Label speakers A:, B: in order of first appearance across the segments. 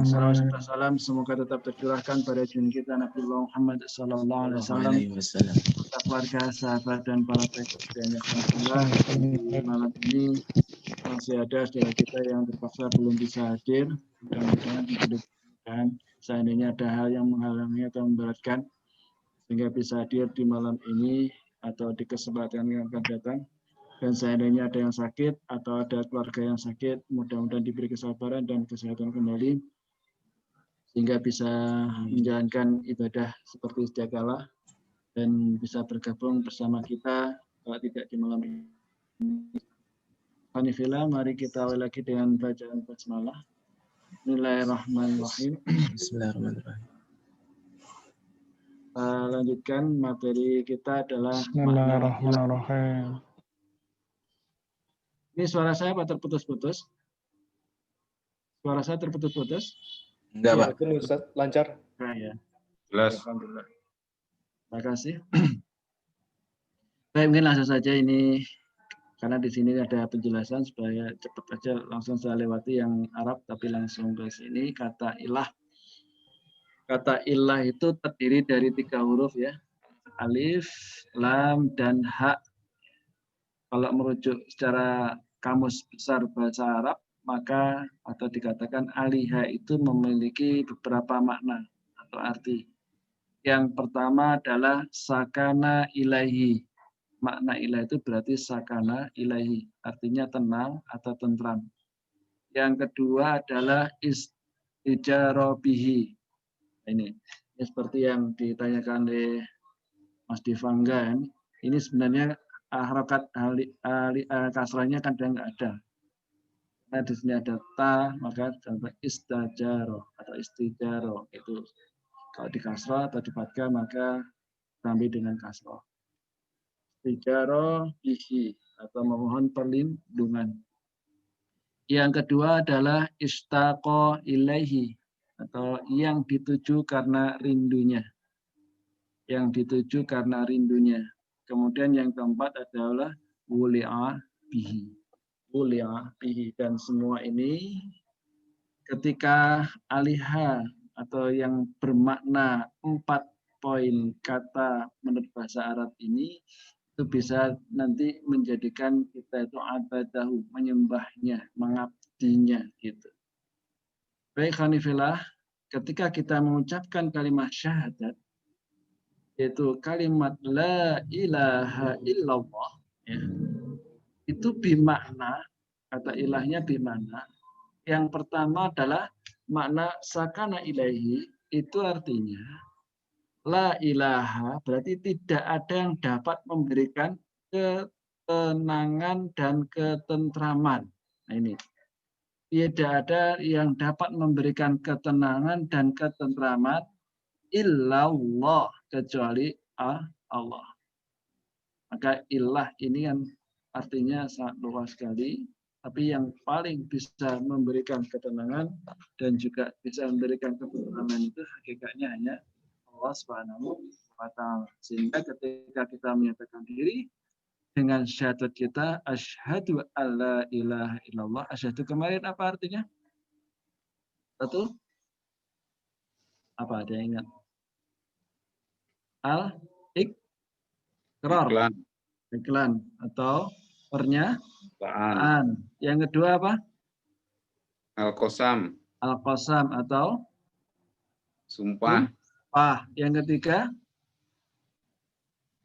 A: Salawat serta salam semoga tetap tercurahkan pada junjungan kita Nabi Muhammad sallallahu alaihi wasallam, serta keluarga, sahabat dan para pengikut yang alhamdulillah di malam ini masih ada saudara kita yang terpaksa belum bisa hadir. Mudah-mudahan diberikan seandainya ada hal yang menghalangi atau memberatkan sehingga bisa hadir di malam ini atau di kesempatan yang akan datang. Dan seandainya ada yang sakit atau ada keluarga yang sakit, mudah-mudahan diberi kesabaran dan kesehatan kembali sehingga bisa menjalankan ibadah seperti sedia kala dan bisa bergabung bersama kita kalau tidak di malam ini. Hanifillah, mari kita awali lagi dengan bacaan basmalah. Bismillahirrahmanirrahim.
B: Bismillahirrahmanirrahim.
A: Lanjutkan materi kita adalah
C: Bismillahirrahmanirrahim.
A: Ini suara saya apa terputus-putus? Suara saya terputus-putus?
B: Enggak, Pak.
C: Itu Ustaz, lancar.
A: Nah, ya.
B: Jelas.
A: Alhamdulillah. Terima kasih. Baik, mungkin langsung saja ini karena di sini ada penjelasan supaya cepat aja langsung saya lewati yang Arab tapi langsung ke sini. Kata ilah. Kata ilah itu terdiri dari 3 huruf ya. Alif, lam, dan ha. Kalau merujuk secara kamus besar bahasa Arab, maka atau dikatakan aliha itu memiliki beberapa makna atau arti. Yang pertama adalah sakana ilahi. Makna ilah itu berarti sakana ilahi, artinya tenang atau tentram. Yang kedua adalah istijarobihi. Ini seperti yang ditanyakan oleh Mas Divangga. Ini sebenarnya harokat kasrahnya kadang nggak ada. Nah, di sini ada ta, maka contoh istajaro atau istijaro itu kalau di kasrah atau di fathah maka tambah dengan kasrah. Istijaro bihi atau memohon perlindungan. Yang kedua adalah istaqo ilaihi atau yang dituju karena rindunya. Yang dituju karena rindunya. Kemudian yang keempat adalah wuli'a bihi. Wuli'a bihi. Dan semua ini ketika aliha atau yang bermakna 4 poin kata menurut bahasa Arab ini itu bisa nanti menjadikan kita itu abadahu, menyembahnya, mengabdinya gitu. Baik Hanifillah, ketika kita mengucapkan kalimat syahadat yaitu kalimat la ilaha illallah ya, itu bimakna, kata ilahnya bimakna. Yang pertama adalah makna sakana ilahi, itu artinya la ilaha berarti tidak ada yang dapat memberikan ketenangan dan ketentraman. Nah ini, tidak ada yang dapat memberikan ketenangan dan ketentraman illallah, kecuali Allah. Maka ilah ini kan artinya sangat luas sekali, tapi yang paling bisa memberikan ketenangan dan juga bisa memberikan ketentraman itu hakikatnya hanya Allah Subhanahu wa Ta'ala. Sehingga ketika kita menyatakan diri dengan syahadat kita asyhadu alla ilaha illallah, asyhadu kemarin apa artinya? Satu? Apa ada yang ingat? Ikrar. Iklan atau pernyataan. Yang kedua apa?
B: Al-Qasam.
A: Al-Qasam atau
B: Sumpah.
A: Yang ketiga?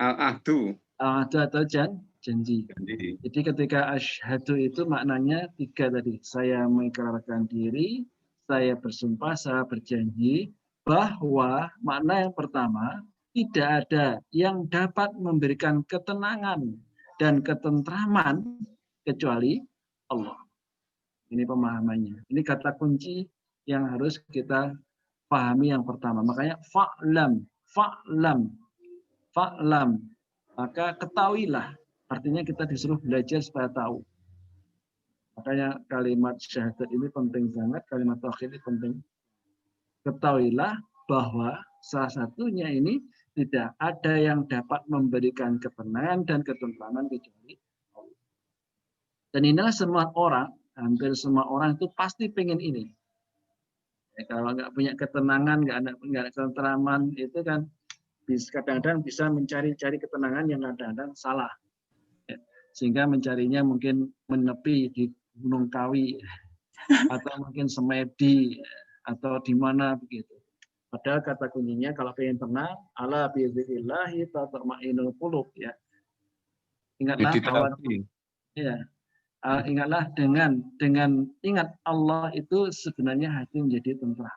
B: Al-Ahdu.
A: Al-Ahdu atau janji. Jadi ketika asyhadu itu maknanya 3 tadi. Saya mengikrarkan diri, saya bersumpah, saya berjanji bahwa makna yang pertama, tidak ada yang dapat memberikan ketenangan dan ketentraman kecuali Allah. Ini pemahamannya. Ini kata kunci yang harus kita pahami yang pertama. Makanya fa'lam. Maka ketahuilah. Artinya kita disuruh belajar supaya tahu. Makanya kalimat syahadat ini penting sangat. Kalimat tauhid ini penting. Ketahuilah bahwa salah satunya ini tidak ada yang dapat memberikan ketenangan dan ketentraman kecuali Allah. Dan inilah semua orang, hampir semua orang itu pasti pengen ini. Kalau nggak punya ketenangan, nggak ada ketentraman, itu kan kadang-kadang bisa mencari-cari ketenangan yang kadang-kadang salah. Ya. Sehingga mencarinya mungkin menepi di Gunung Kawi, atau mungkin semedi, atau di mana begitu. Padahal kata kuncinya kalau pengen tenang, ala bidzikrillahi tatma'innul qulub, ya. Ingatlah bahwa ya, ingatlah dengan ingat Allah itu sebenarnya hati menjadi tentram.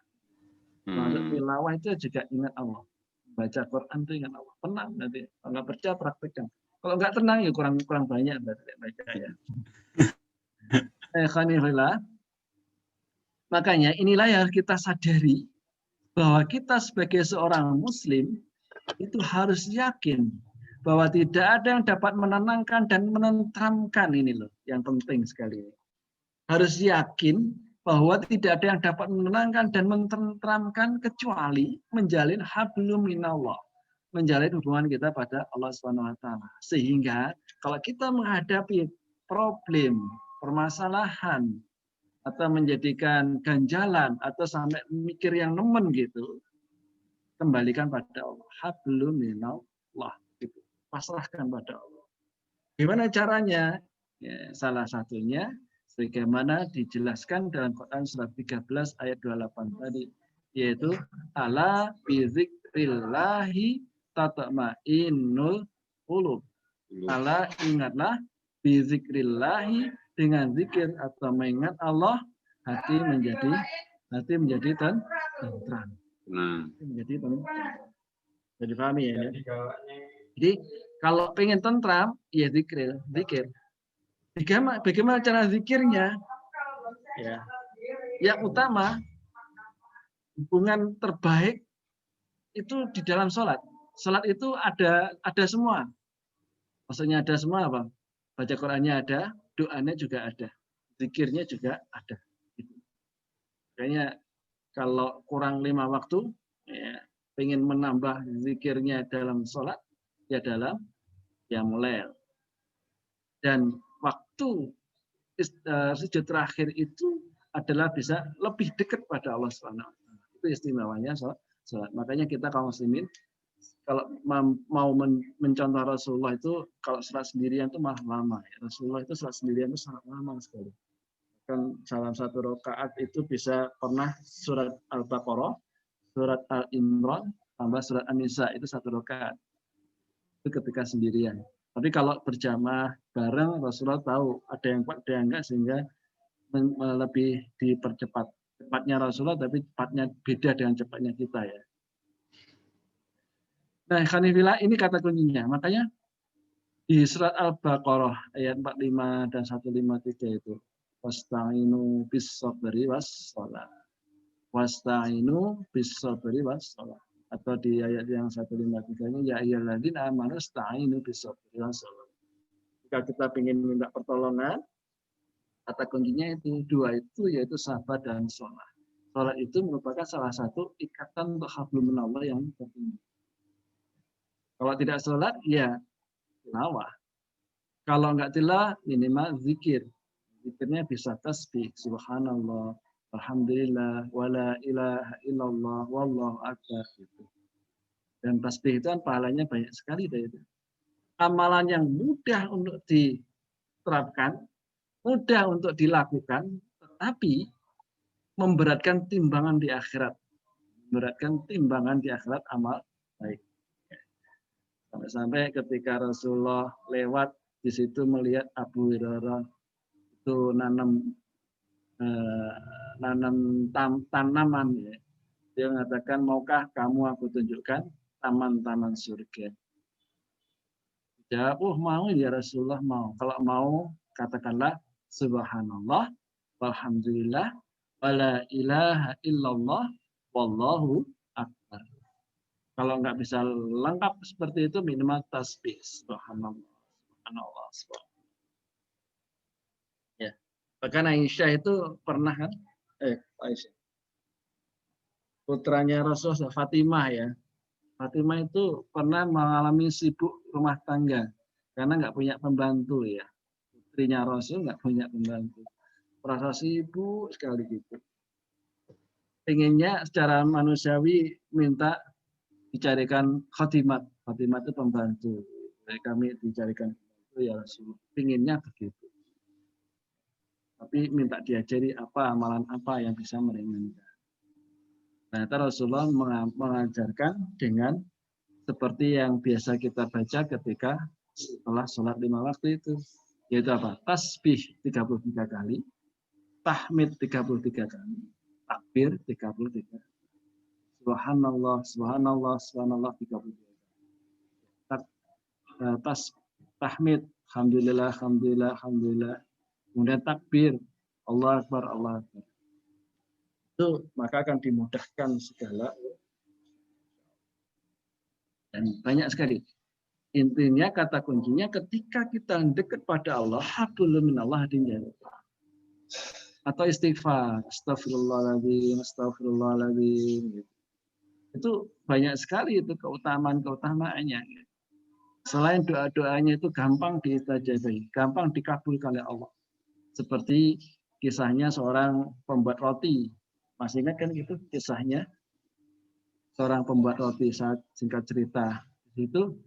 A: Masuk tilawah itu juga ingat Allah. Baca Quran itu ingat Allah. Tenang nanti. Kalau nggak percaya praktekkan. Kalau nggak tenang ya kurang banyak berarti baca ya. Khanifillah. Makanya inilah yang kita sadari bahwa kita sebagai seorang Muslim itu harus yakin bahwa tidak ada yang dapat menenangkan dan menenteramkan, ini loh yang penting sekali. Harus yakin bahwa tidak ada yang dapat menenangkan dan menenteramkan kecuali menjalin hablum minallah, menjalin hubungan kita pada Allah Subhanahu wa taala. Sehingga kalau kita menghadapi problem, permasalahan, atau menjadikan ganjalan atau sampai mikir yang nemen gitu, kembalikan pada Allah. Hablum minallah, gitu. Pasrahkan pada Allah. Gimana caranya? Ya, salah satunya sebagaimana dijelaskan dalam Quran surat 13 ayat 28 tadi, yaitu ala bizikrillahi tatma'innul qulub. Ala, ingatlah, bizikrillahi, dengan zikir atau mengingat Allah, hati menjadi tentram. Menjadi tentram. Jadi pahami ya? Jadi kalau pengen tentram, ya zikir. Bagaimana cara zikirnya? Ya. Yang utama, hubungan terbaik itu di dalam sholat. Sholat itu ada semua. Maksudnya ada semua apa? Baca Qurannya ada, doanya juga ada, zikirnya juga ada. Kayaknya kalau kurang 5 waktu, ya, pengen menambah zikirnya dalam sholat, ya dalam qiyamul. Dan waktu sujud terakhir itu adalah bisa lebih dekat pada Allah Subhanahu wa taala. Itu istimewanya sholat. Makanya kita kaum muslimin kalau mau mencontoh Rasulullah itu kalau sholat sendirian itu malah lama. Rasulullah itu sholat sendirian itu sangat lama sekali. Kan salah satu rakaat itu bisa pernah surat Al-Baqarah, surat Al-Imran, tambah surat An-Nisa, itu satu rakaat. Itu ketika sendirian. Tapi kalau berjamaah bareng, Rasulullah tahu ada yang kuat, ada yang enggak, sehingga lebih dipercepat. Cepatnya Rasulullah, tapi cepatnya beda dengan cepatnya kita ya. Nah, khanifillah, ini kata kuncinya. Makanya di surat Al-Baqarah ayat 45 dan 153 itu, wasta'inu bis-sabri was-shalah. Wasta'inu bis-sabri was-shalah. Atau di ayat yang 153-nya, ya ayyuhalladzina amanu ista'inu bis-sabri was-shalah. Jika kita ingin minta pertolongan, kata kuncinya itu dua itu, yaitu sabar dan sholat. Sholat itu merupakan salah satu ikatan untuk hablum minallah yang tertinggi. Kalau tidak sholat, ya tilawah. Kalau enggak tilawah, minimal zikir. Zikirnya bisa tasbih, subhanallah, alhamdulillah, wala ilaha illallah, wallahu akbar. Gitu. Dan tasbih itu kan pahalanya banyak sekali. Itu. Amalan yang mudah untuk diterapkan, mudah untuk dilakukan, tetapi memberatkan timbangan di akhirat. Memberatkan timbangan di akhirat amal baik. Sampai-sampai ketika Rasulullah lewat di situ melihat Abu Hurairah itu nanam tanaman, ya. Dia mengatakan, maukah kamu aku tunjukkan taman-taman surga? Jawab, mau ya Rasulullah, mau. Kalau mau, katakanlah subhanallah, walhamdulillah, wala ilaha illallah, wallahu akbar. Kalau nggak bisa lengkap seperti itu, minimal tasbih. Subhanallah, subhanallah, subhanallah. Ya. Bahkan Aisyah itu pernah kan? Aisyah. Putranya Rasulullah, Fatimah ya. Fatimah itu pernah mengalami sibuk rumah tangga. Karena nggak punya pembantu ya. Putrinya Rasul nggak punya pembantu. Merasa sibuk sekali gitu. pengennya secara manusiawi minta dicarikan khotimat. Khotimat itu pembantu. Jadi kami dicarikan itu ya Rasul. Pengennya begitu. Tapi minta diajari apa, amalan apa yang bisa meringankan. Nah, Rasulullah mengajarkan dengan seperti yang biasa kita baca ketika setelah sholat 5 waktu itu. Yaitu apa? Tasbih 33 kali, tahmid 33 kali, takbir 33 kali. Subhanallah, subhanallah, subhanallah 33 kali. Tahmid, alhamdulillah, alhamdulillah, alhamdulillah. Kemudian takbir, Allah Akbar, Allah Akbar. Itu maka akan dimudahkan segala dan banyak sekali. Intinya kata kuncinya ketika kita dekat pada Allah, hablum minallah atau istighfar, astagfirullahaladzim, astagfirullahaladzim. Itu banyak sekali itu keutamaannya. Selain doa-doanya itu gampang diistajabai, gampang dikabulkan oleh Allah. Seperti kisahnya seorang pembuat roti. Masih ingat kan itu kisahnya? Seorang pembuat roti, saat singkat cerita. Itu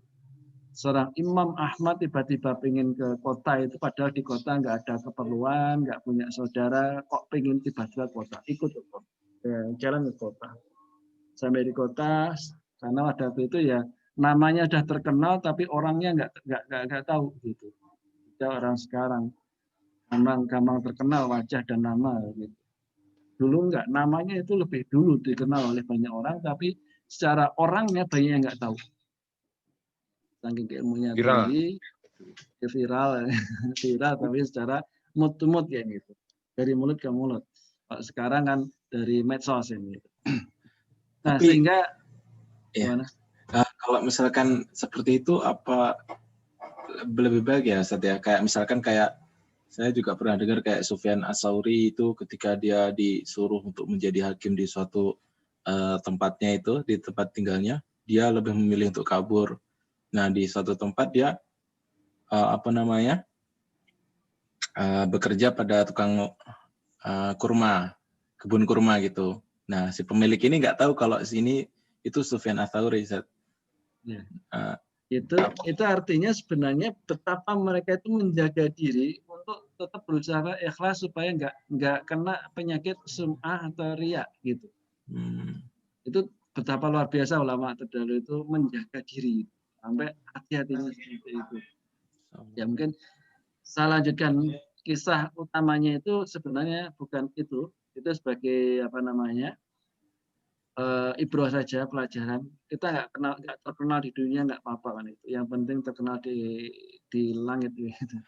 A: seorang Imam Ahmad tiba-tiba pengen ke kota itu, padahal di kota nggak ada keperluan, nggak punya saudara, kok pengen tiba-tiba kota, ikut ke kota. Jalan ke kota. Sampai di kota, karena pada waktu itu ya namanya sudah terkenal, tapi orangnya nggak tahu gitu. Kita orang sekarang gampang terkenal wajah dan nama gitu. Dulu enggak, namanya itu lebih dulu dikenal oleh banyak orang, tapi secara orangnya banyak yang enggak tahu. Saking ilmunya tinggi, viral, tapi secara mood to mood ya gitu. Dari mulut ke mulut. Sekarang kan dari medsos ini. Nah, tapi, sehingga
B: ya, kalau misalkan seperti itu apa lebih baik ya, Ustaz ya? Kayak misalkan kayak saya juga pernah dengar kayak Sufyan Ats-Tsauri itu ketika dia disuruh untuk menjadi hakim di suatu tempatnya itu, di tempat tinggalnya, dia lebih memilih untuk kabur. Nah, di suatu tempat dia bekerja pada tukang kurma, kebun kurma gitu. Nah, si pemilik ini nggak tahu kalau sini itu Sufyan Ats-Tsauri.
A: Ya. Itu artinya sebenarnya betapa mereka itu menjaga diri untuk tetap berusaha ikhlas supaya nggak kena penyakit sum'ah atau riya gitu. Itu betapa luar biasa ulama terdahulu itu menjaga diri sampai hati-hatinya seperti itu. Ya mungkin saya lanjutkan kisah utamanya itu sebenarnya bukan itu sebagai ibrah saja, pelajaran. Kita nggak terkenal di dunia nggak apa-apa kan itu. Yang penting terkenal di langit gitu.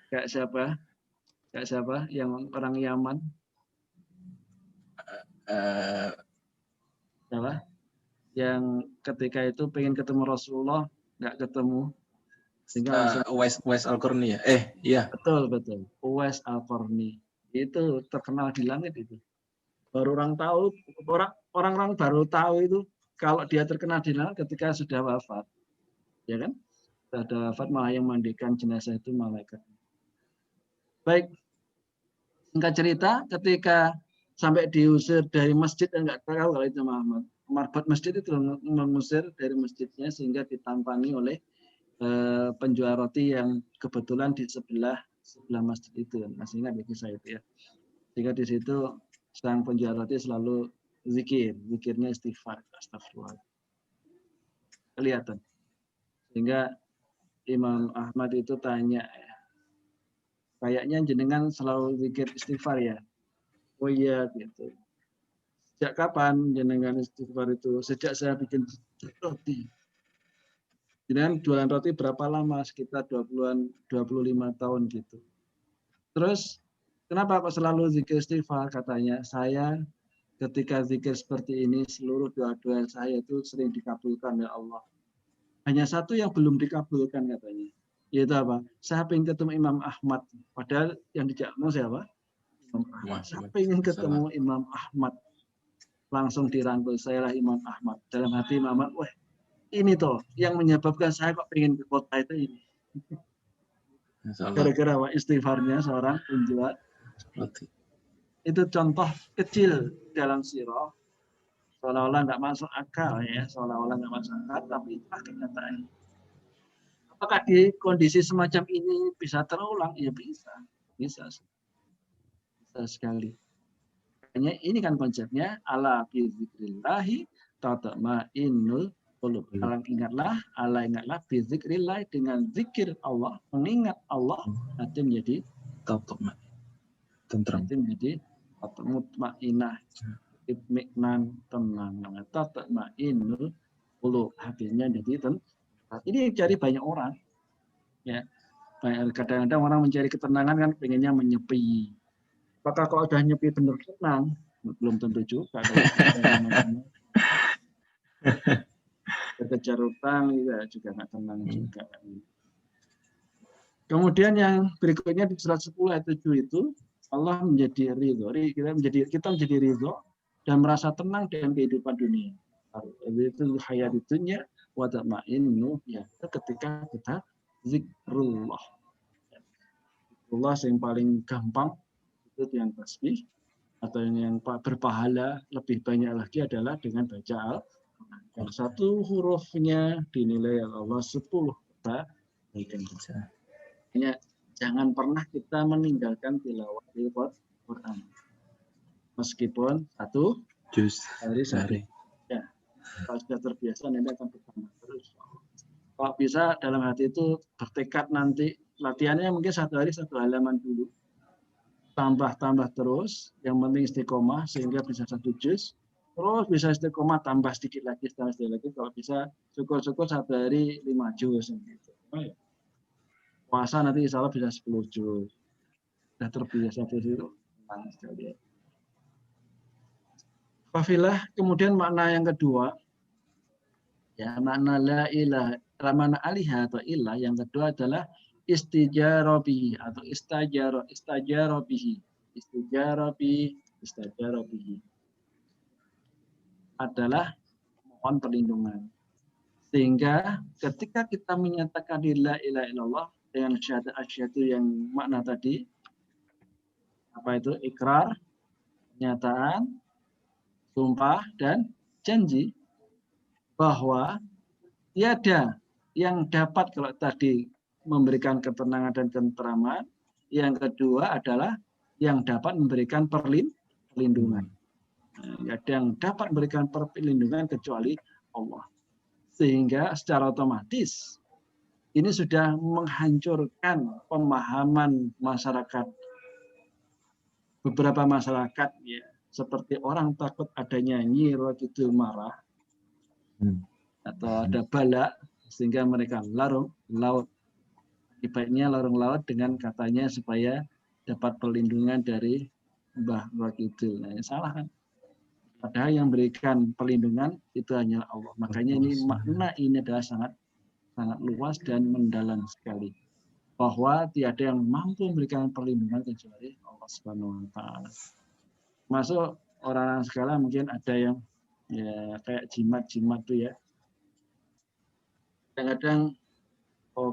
A: Kayak siapa yang orang Yaman? Siapa? Yang ketika itu pengen ketemu Rasulullah nggak ketemu. Sehingga
B: Uwais Al-Qarni ya? Iya.
A: Betul. Uwais Al-Qarni. Itu terkenal di langit itu. Baru orang baru tahu itu kalau dia terkenal di langit ketika sudah wafat. Ya kan? Sudah wafat malah yang mandikan jenazah itu malaikat. Baik. Singkat cerita ketika sampai diusir dari masjid, nggak tahu kalau itu Muhammad. Marbot masjid itu mengusir dari masjidnya sehingga ditampangi oleh penjual roti yang kebetulan di sebelah masjid itu. Masih ingat ya kisah itu ya. Sehingga di situ sang penjual roti selalu zikirnya istighfar, astagfirullah. Kelihatan. Sehingga Imam Ahmad itu tanya, kayaknya jenengan selalu zikir istighfar ya? Oh iya gitu. Sejak kapan jenengan istighfar itu? Sejak saya bikin roti. Jenengan jualan roti berapa lama? Sekitar 25 tahun gitu. Terus kenapa kok selalu zikir istighfar? Katanya, saya ketika zikir seperti ini, seluruh doa-doa saya itu sering dikabulkan ya Allah. Hanya satu yang belum dikabulkan katanya. Yaitu apa? Saya ingin ketemu Imam Ahmad. Padahal yang dijakmu siapa? Imam Ahmad. Saya ingin ketemu Imam Ahmad. Langsung dirangkul, saya lah Imam Ahmad. Dalam hati Imam Ahmad, wah ini toh yang menyebabkan saya kok ingin ke kota itu ini. Gara-gara istighfarnya seorang penjual roti. itu contoh kecil dalam sirah, seolah-olah nggak masuk akal ya, seolah-olah nggak masuk akal, tapi itulah kenyataan. Apakah di kondisi semacam ini bisa terulang? Ya bisa, bisa sekali. Makanya ini kan konsepnya ala bi dzikrillahi tatma'innul qulub. Ingatlah bi dzikrillah, dengan zikir Allah, mengingat Allah, hati menjadi
B: tentram.
A: Hati menjadi mutmainnah, itminan, tenang. Tatma'innul qulub, hatinya jadi tenang. Ini yang cari banyak orang. Ya. Kadang-kadang orang mencari ketenangan kan pengennya menyepi. Apakah kalau udah nyepi benar tenang? Belum tentu juga. Berkejar utang juga nggak tenang juga. Kemudian yang berikutnya di surat 10 ayat 7 itu, Allah menjadi ridho. Kita menjadi ridho dan merasa tenang dengan kehidupan dunia. Itu hayat dunya wa tatma'innu, ya, ketika kita zikrullah. Zikrullah yang paling gampang itu yang tasbih, atau yang berpahala lebih banyak lagi adalah dengan baca Al-Quran. Yang satu hurufnya dinilai Allah 10 kebaikan. Jangan pernah kita meninggalkan tilawah Al-Quran. Meskipun satu
B: juz
A: sehari. Ya, kalau sudah terbiasa nanti akan bertambah terus. Kalau bisa dalam hati itu bertekad nanti latihannya mungkin satu hari satu halaman dulu. Tambah terus, yang penting istiqomah sehingga bisa satu juz, terus bisa istiqomah tambah sedikit lagi. Kalau bisa syukur-syukur satu hari 5 juz. Gitu. Puasa nanti insya Allah bisa 10 juz. Sudah terbiasa di situ. Fafilah, kemudian makna yang kedua, ya, makna la ilaha, makna alihah atau ilah yang kedua adalah istijaro bihi atau istajaro bihi adalah mohon perlindungan. Sehingga ketika kita menyatakan la ilaha illallah dengan syahadat asyhadu yang makna tadi, apa itu? Ikrar, pernyataan, sumpah, dan janji bahwa tiada yang dapat, kalau tadi memberikan ketenangan dan ketenteraman, yang kedua adalah yang dapat memberikan perlindungan. Ada yang dapat memberikan perlindungan kecuali Allah. Sehingga secara otomatis ini sudah menghancurkan pemahaman masyarakat. Beberapa masyarakat ya, seperti orang takut adanya Nyi Roro Kidul marah atau ada bala sehingga mereka larung laut. Baiknya larung laut dengan katanya supaya dapat perlindungan dari Mbah Roro Kidul. Nah, salah kan? Padahal yang berikan perlindungan itu hanya Allah. Makanya ini makna ini adalah sangat luas dan mendalam sekali. Bahwa tiada yang mampu memberikan perlindungan kecuali Allah Subhanahu wa taala. Masuk orang-orang sekarang mungkin ada yang ya kayak jimat tuh ya. Kadang-kadang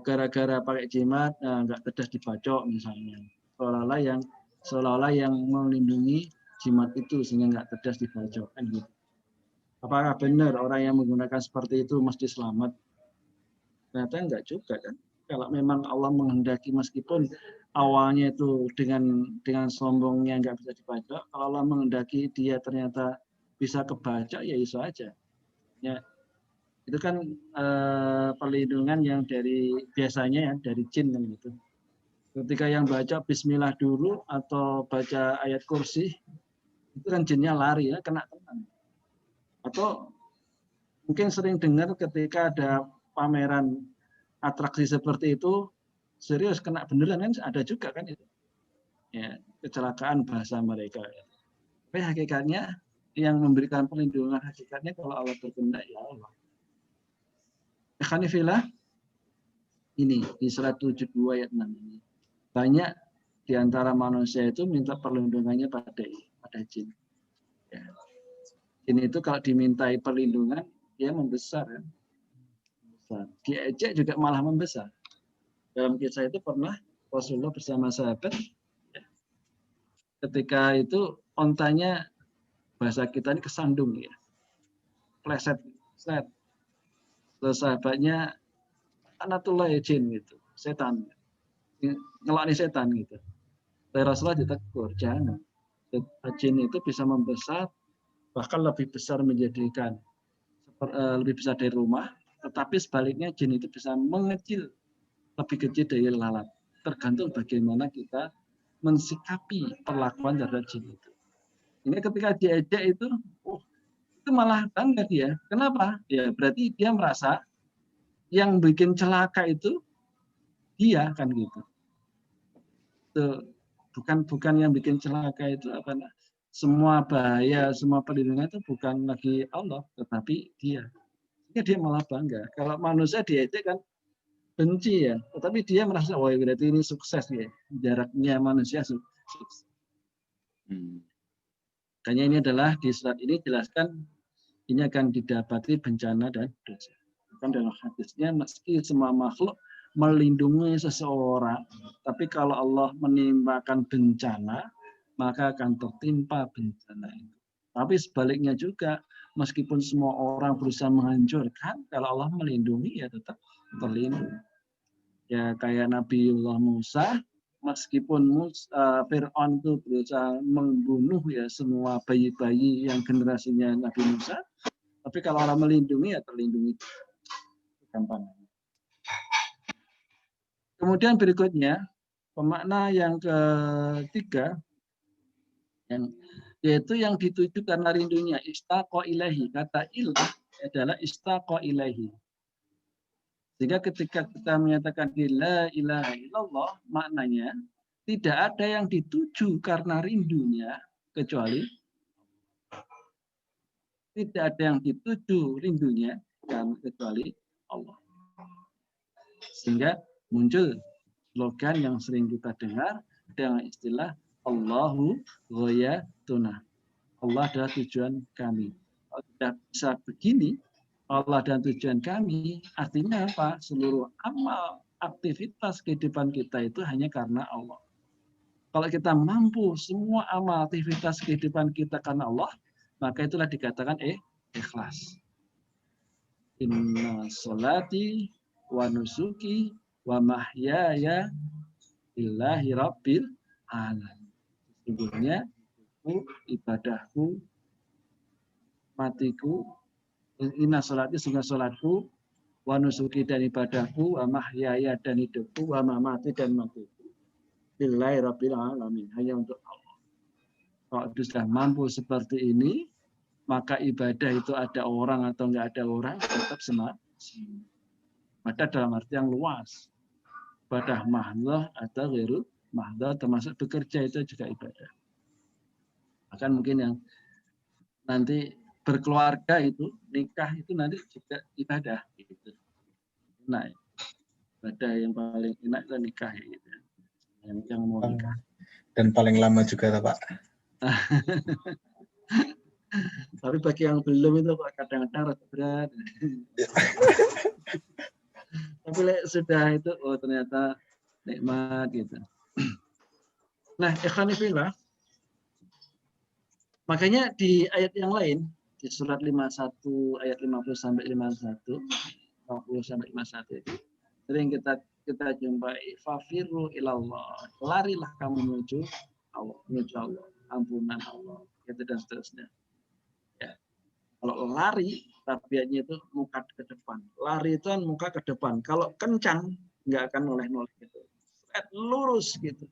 A: gara-gara pakai jimat nggak cerdas dibacok misalnya. Seolah-olah yang melindungi jimat itu sehingga nggak cerdas dibacok kan gitu. Apakah benar orang yang menggunakan seperti itu mesti selamat? Ternyata enggak juga kan. Kalau memang Allah menghendaki, meskipun awalnya itu dengan sombongnya nggak bisa dibaca, kalau Allah menghendaki dia ternyata bisa kebaca, ya itu aja. Ya, itu kan perlindungan yang biasanya ya dari jin kan gitu. Ketika yang baca Bismillah dulu atau baca ayat kursi, itu kan jinnya lari ya, kena tenang. Atau mungkin sering dengar ketika ada pameran atraksi seperti itu, serius kena beneran kan ada juga kan itu. Ya, kecelakaan bahasa mereka. Tapi hakikatnya yang memberikan perlindungan hakikatnya kalau Allah berkehendak ya Allah. Khanifillah ini di surat 72 ayat 6 ini. Banyak di antara manusia itu minta perlindungannya pada jin. Ya. Jin itu kalau dimintai perlindungan dia membesar kan. Diejek juga malah membesar. Dalam kisah itu pernah Rasulullah bersama sahabat ketika itu ontanya bahasa kita ini kesandung ya, pleset, set. Terus sahabatnya anatullah jin gitu, setan, ngelakni setan gitu. Rasulullah ditegur, jangan. Jin itu bisa membesar, bahkan lebih besar menjadikan lebih besar dari rumah, tetapi sebaliknya jin itu bisa mengecil, lebih kecil dari lalat. Tergantung bagaimana kita mensikapi perlakuan terhadap jin itu. Ini ketika diajak itu, itu malah bangga dia. Kenapa? Ya berarti dia merasa yang bikin celaka itu dia kan gitu. Itu bukan yang bikin celaka itu apa? Semua bahaya, semua perlindungan itu bukan lagi Allah, tetapi dia. Dia malah bangga. Kalau manusia diajak kan benci ya, tetapi dia merasa wah berarti ini sukses ya. Jaraknya manusia sukses. Makanya ini adalah di surat ini jelaskan ini akan didapati bencana dan dosa. Kan dalam hadisnya meski semua makhluk melindungi seseorang, tapi kalau Allah menimpakan bencana, maka akan tertimpa bencana itu. Tapi sebaliknya juga, meskipun semua orang berusaha menghancurkan, kalau Allah melindungi ya tetap terlindungi. Ya kayak Nabiullah Musa, meskipun Fir'aun itu berusaha membunuh ya semua bayi-bayi yang generasinya Nabi Musa, tapi kalau Allah melindungi ya terlindungi. Gampang. Kemudian berikutnya pemakna yang ketiga, yaitu yang dituju karena rindunya istaqa ilahi. Kata ilah adalah istaqa ilahi. Sehingga ketika kita menyatakan la ilaha illallah, maknanya tidak ada yang dituju karena rindunya kecuali tidak ada yang dituju rindunya kecuali Allah. Sehingga muncul slogan yang sering kita dengar dengan istilah Allahu ghayatuna. Allah adalah tujuan kami. Kalau tidak bisa begini, Allah dan tujuan kami, artinya apa? Seluruh amal, aktivitas kehidupan kita itu hanya karena Allah. Kalau kita mampu semua amal, aktivitas kehidupan kita karena Allah, maka itulah dikatakan ikhlas. Inna sholati wa nusuki wa mahyaya lillahi rabbil alamin. Sesungguhnya ibadahku, matiku, inna sholati sungguh sholatku, wa nusuki dan ibadahku, wa mahyaya dan hidupku, wa mamati dan matiku, lillahi rabbil alamin, hanya untuk Allah. Kalau sudah mampu seperti ini, maka ibadah itu ada orang atau enggak ada orang tetap semangat. Ibadah dalam arti yang luas. Ibadah mahdoh atau ghairu mahdoh, termasuk bekerja itu juga ibadah. Bahkan mungkin yang nanti berkeluarga itu, nikah itu nanti juga ibadah. Gitu. Nah, ibadah yang paling enak itu nikah. Gitu. Yang mau nikah.
B: Dan paling lama juga, Pak.
A: Tapi bagi yang belum itu kadang-kadang rada berat. Tapi sudah itu, oh ternyata nikmat gitu. Nah, ikhwanifillah, makanya di ayat yang lain, di surat 51 ayat 50 sampai 51, 50 sampai 51 itu sering kita jumpai fafiru ilallah, larilah kamu menuju Allah, ampunan Allah, gitu dan seterusnya. Ya. Kalau lari, tabiatnya itu muka ke depan. Lari itu kan muka ke depan. Kalau kencang, nggak akan noleh-noleh gitu. Lurus gitu.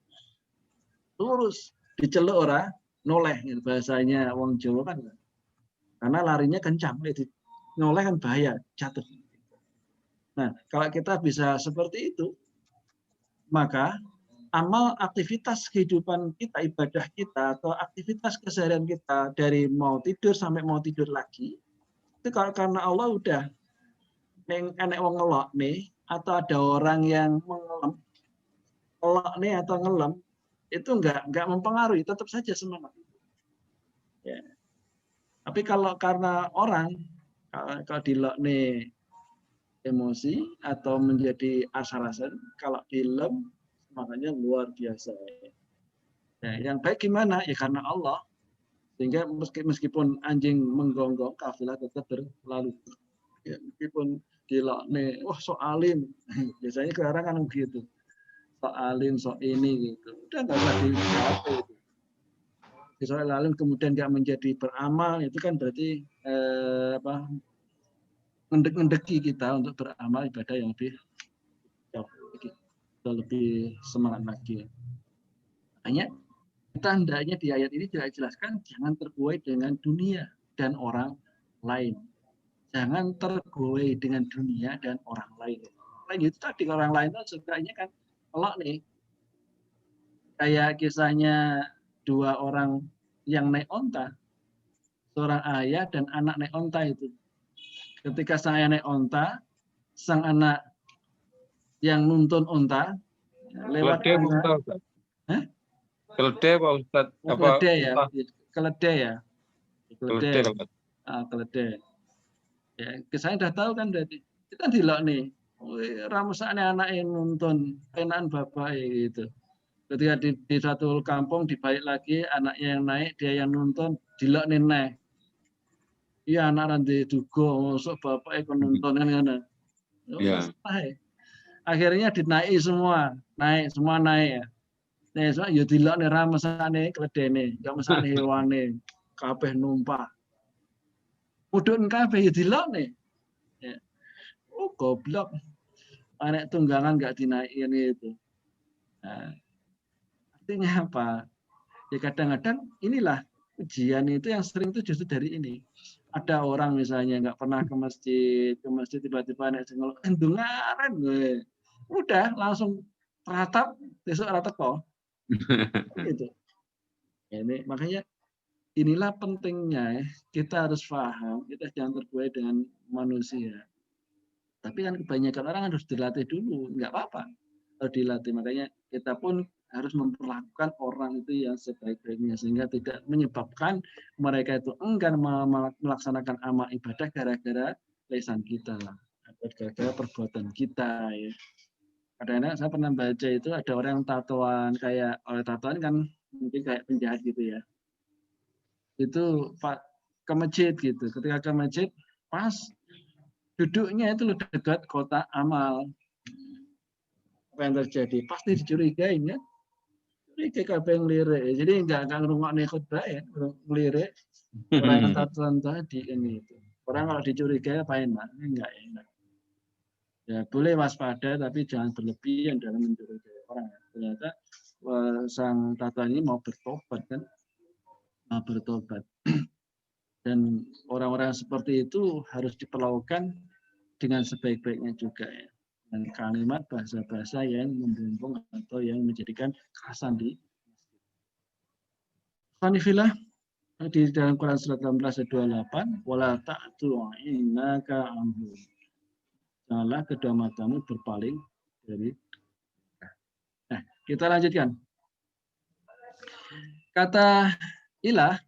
A: Lurus. Diceluk ora, noleh gitu. Bahasanya wong Jawa kan. Karena larinya kencang. Noleh kan bahaya, jatuh. Nah, kalau kita bisa seperti itu, maka amal aktivitas kehidupan kita, ibadah kita, atau aktivitas keseharian kita dari mau tidur sampai mau tidur lagi, itu kalau karena Allah udah enek wong ngelok nih, atau ada orang yang mengelem, ngelok nih atau ngelem, itu enggak mempengaruhi, tetap saja semangat. Ya. Tapi kalau karena orang, kalau dilok nih emosi atau menjadi asal-asalan, kalau dilem semangatnya luar biasa. Ya, yang baik gimana? Ya karena Allah. Sehingga meskipun anjing menggonggong, kafilah tetap berlalu. Ya, meskipun dilakne, wah sok alim. Biasanya sekarang kan begitu. Sok alim, sok ini gitu. Udah nggak usah dijawab itu. Sok alim kemudian nggak menjadi beramal, itu kan berarti ngendeki kita untuk beramal ibadah yang lebih semangat lagi. Makanya kita hendaknya di ayat ini jelaskan jangan terbuai dengan dunia dan orang lain. Jangan terbuai dengan dunia dan orang lain. Lain itu tadi orang lain itu sukanya kan kalau nih kayak kisahnya dua orang yang naik onta, seorang ayah dan anak naik onta itu. Ketika sang ayah naik onta, sang anak yang nuntun onta lewat onta.
D: Keledai Pak Ustadz?
A: Keledai ya, keledai ya. Keledai. Ya, saya udah tahu kan berarti. Kita dilok nih. Ramusane anak yang nonton penaan bapak gitu. Ketika di satu kampung dibalik lagi anaknya yang naik, dia yang nonton dilok nih naik. Iya anak nanti dugo, masuk bapak ikut nonton kan. Ya. Akhirnya dinaiki semua, semua naik ya. Nih, so yo dilok nih ramusane keledene, gak mesane hewane, kabeh numpah. Mudun kabeh yo dilok nih. Ya. Oh goblok. Anak tunggangan nggak dinaikin itu. Nah, artinya apa? Ya kadang-kadang inilah ujian itu yang sering itu justru dari ini. Ada orang misalnya nggak pernah ke masjid tiba-tiba anak ngeluh, endungaren gue. Udah langsung ratap, besok ratap kok. Gitu. Ya, ini makanya inilah pentingnya kita harus paham, kita jangan terbuai dengan manusia. Tapi kan kebanyakan orang harus dilatih dulu, nggak apa-apa. Harus dilatih, makanya kita pun harus memperlakukan orang itu yang sebaik-baiknya sehingga tidak menyebabkan mereka itu enggan melaksanakan amal ibadah gara-gara lisan kita lah, gara-gara perbuatan kita ya. Kadang-kadang saya pernah baca itu ada orang yang tatoan kayak tatoan kan mungkin kayak penjahat gitu ya. Itu ke masjid gitu. Ketika ke masjid pas duduknya itu dekat kotak amal. Apa yang terjadi? Pasti dicurigain ya. Curiga kabeh ngelirik. Jadi enggak ngrungokne khutbah ya, ngelirik. Orang yang tatoan tadi ini itu. Orang kalau dicurigai apa enak? Enggak enak. Ya boleh waspada tapi jangan berlebihan dalam mencurigai orang. Ternyata sang tatoan ini mau bertobat kan? Mau bertobat. Dan orang-orang seperti itu harus diperlakukan dengan sebaik-baiknya juga ya. Dan kalimat bahasa-bahasa yang membumbung atau yang menjadikan kerasan di Sanifillah di dalam Quran surat 16 ayat 28 wala ta'tu innaka anhu. Janganlah kedua matamu berpaling dari. Nah, kita lanjutkan. Kata ilah